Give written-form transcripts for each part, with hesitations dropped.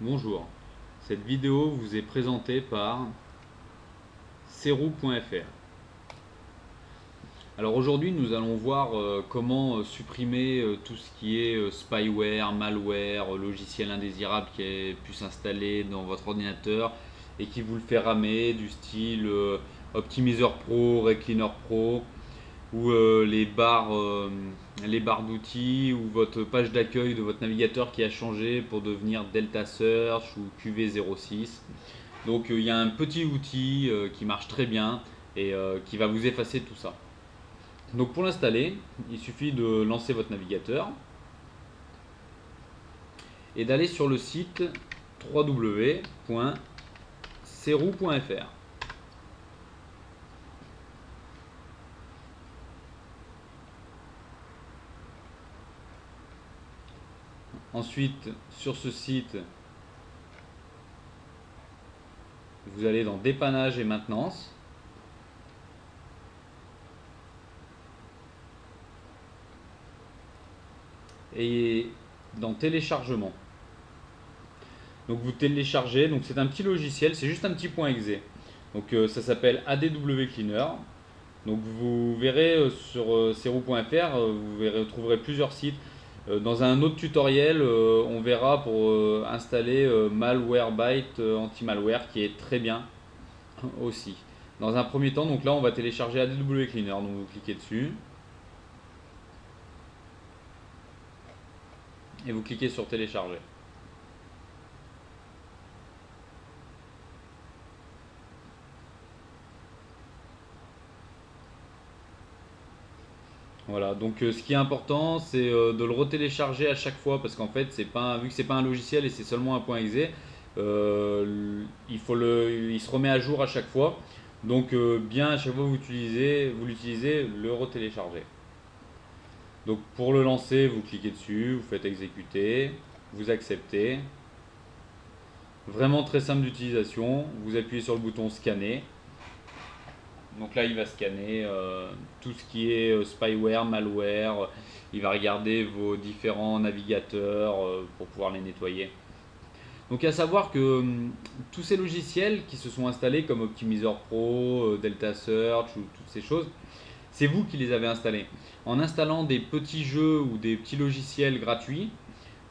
Bonjour, cette vidéo vous est présentée par Serou.fr. Alors aujourd'hui nous allons voir comment supprimer tout ce qui est spyware, malware, logiciel indésirable qui pu s'installer dans votre ordinateur et qui vous le fait ramer du style Optimizer Pro, Recleaner Pro ou les barres d'outils ou votre page d'accueil de votre navigateur qui a changé pour devenir Delta Search ou QV06. Donc il y a un petit outil qui marche très bien et qui va vous effacer tout ça. Donc pour l'installer, il suffit de lancer votre navigateur et d'aller sur le site www.serou.fr. Ensuite, sur ce site, vous allez dans Dépannage et maintenance. Et dans Téléchargement. Donc vous téléchargez, donc c'est un petit logiciel, c'est juste un petit point .exe. Donc ça s'appelle ADW Cleaner. Donc vous verrez sur serou.fr, vous trouverez plusieurs sites. Dans un autre tutoriel, on verra pour installer Malwarebytes anti-malware qui est très bien aussi. Dans un premier temps, donc là on va télécharger ADW Cleaner, donc vous cliquez dessus. Et vous cliquez sur télécharger. Voilà, donc ce qui est important, c'est de le retélécharger à chaque fois parce qu'en fait, c'est pas, vu que c'est pas un logiciel et c'est seulement un point .exe, il se remet à jour à chaque fois. Donc bien à chaque fois que vous l'utilisez, le retélécharger. Donc pour le lancer, vous cliquez dessus, vous faites exécuter, vous acceptez. Vraiment très simple d'utilisation, vous appuyez sur le bouton scanner. Donc là, il va scanner tout ce qui est spyware, malware. Il va regarder vos différents navigateurs pour pouvoir les nettoyer. Donc à savoir que tous ces logiciels qui se sont installés comme Optimizer Pro, Delta Search ou toutes ces choses, c'est vous qui les avez installés. En installant des petits jeux ou des petits logiciels gratuits,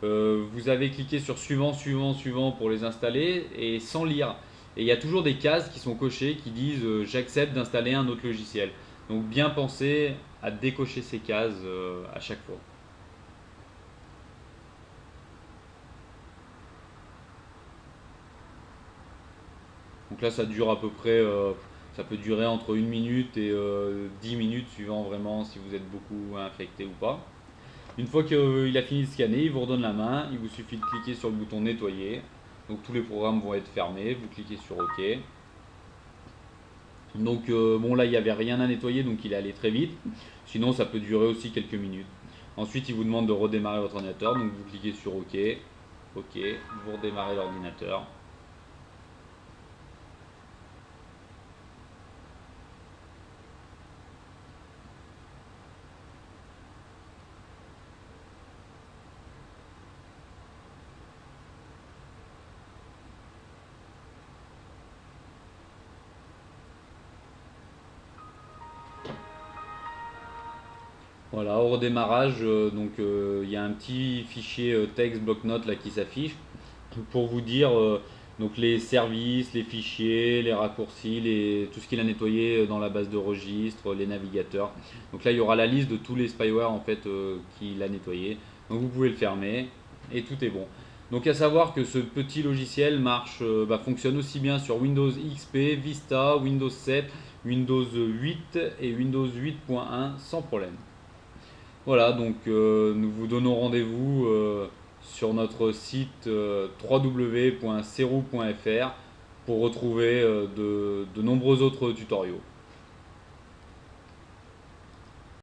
vous avez cliqué sur suivant, suivant, suivant pour les installer et sans lire. Et il y a toujours des cases qui sont cochées qui disent j'accepte d'installer un autre logiciel. Donc bien penser à décocher ces cases à chaque fois. Donc là ça dure à peu près, ça peut durer entre 1 minute et 10 minutes suivant vraiment si vous êtes beaucoup infecté ou pas. Une fois qu'il a fini de scanner, il vous redonne la main, il vous suffit de cliquer sur le bouton nettoyer. Donc tous les programmes vont être fermés, vous cliquez sur OK. Donc bon là il n'y avait rien à nettoyer donc il est allé très vite. Sinon ça peut durer aussi quelques minutes. Ensuite il vous demande de redémarrer votre ordinateur. Donc vous cliquez sur OK. OK. Vous redémarrez l'ordinateur. Voilà, au redémarrage, il y a un petit fichier texte bloc-notes là qui s'affiche pour vous dire donc les services, les fichiers, les raccourcis, tout ce qu'il a nettoyé dans la base de registre, les navigateurs. Donc là il y aura la liste de tous les spyware en fait qu'il a nettoyé. Donc vous pouvez le fermer et tout est bon. Donc à savoir que ce petit logiciel fonctionne aussi bien sur Windows XP, Vista, Windows 7, Windows 8 et Windows 8.1 sans problème. Voilà, donc nous vous donnons rendez-vous sur notre site www.serou.fr pour retrouver de nombreux autres tutoriaux.